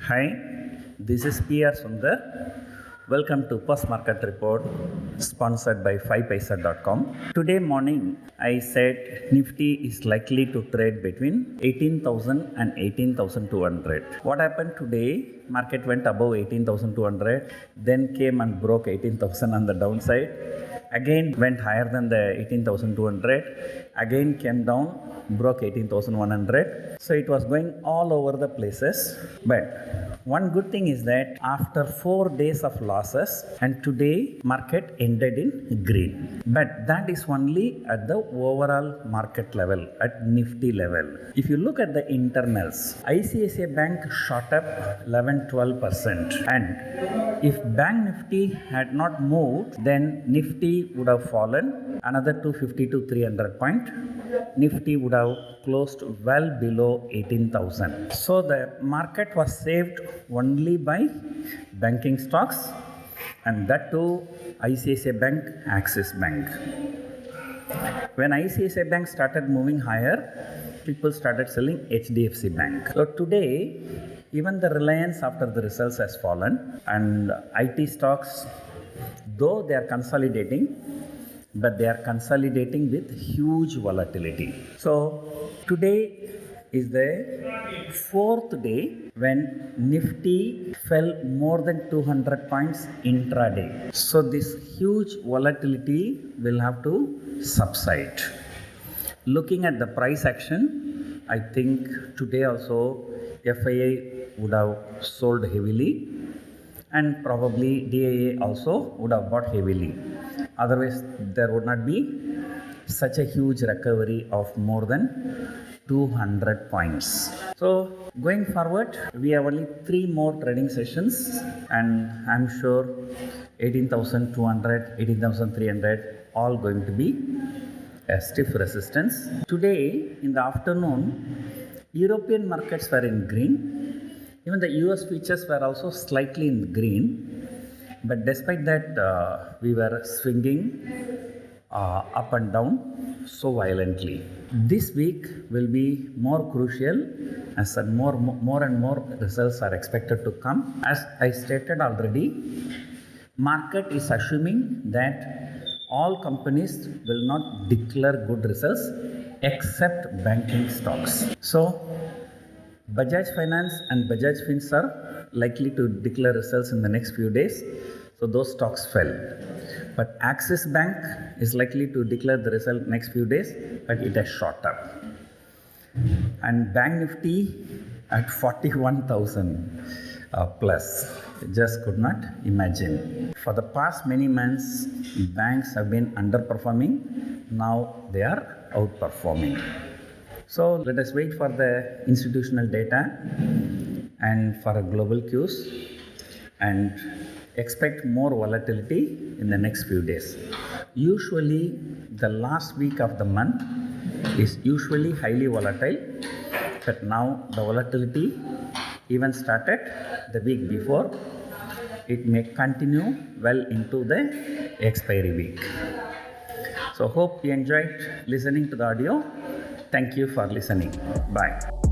Hi, this is PR Sundar. Welcome to Post Market Report sponsored by FII DII.com. Today morning I said Nifty is likely to trade between 18,000 and 18,200. What happened today? Market went above 18,200, then came and broke 18,000 on the downside. Again went higher than the 18,200, again came down, broke 18,100. So it was going all over the places. But one good thing is that after 4 days of losses, and today market ended in green. But that is only at the overall market level, at Nifty level. If you look at the internals, ICICI Bank shot up 11-12%. And if Bank Nifty had not moved, then Nifty would have fallen another 250 to 300 point. Nifty would have closed well below 18,000. So the market was saved only by banking stocks, and that too ICICI Bank, Axis Bank. When ICICI Bank started moving higher, people started selling HDFC Bank. So today, even the Reliance after the results has fallen, and IT stocks, though they are consolidating, but they are consolidating with huge volatility. So today is the fourth day when Nifty fell more than 200 points intraday. So this huge volatility will have to subside. Looking at the price action, I think today also FII would have sold heavily, and probably DII also would have bought heavily. Otherwise, there would not be such a huge recovery of more than 200 points. So, going forward, we have only 3 more trading sessions, and I'm sure 18,200, 18,300 all going to be a stiff resistance. Today, in the afternoon, European markets were in green. Even the US futures were also slightly in green, but despite that, we were swinging up and down so violently. This week will be more crucial as more and more results are expected to come. As I stated already, market is assuming that all companies will not declare good results except banking stocks. So Bajaj Finance and Bajaj Fins are likely to declare results in the next few days, so those stocks fell. But Axis Bank is likely to declare the result next few days, but it has shot up. And Bank Nifty at 41,000 plus, just could not imagine. For the past many months, banks have been underperforming, now they are outperforming. So let us wait for the institutional data and for a global cues, and expect more volatility in the next few days. Usually the last week of the month is usually highly volatile, but now the volatility even started the week before. It may continue well into the expiry week. So hope you enjoyed listening to the audio. Thank you for listening. Bye.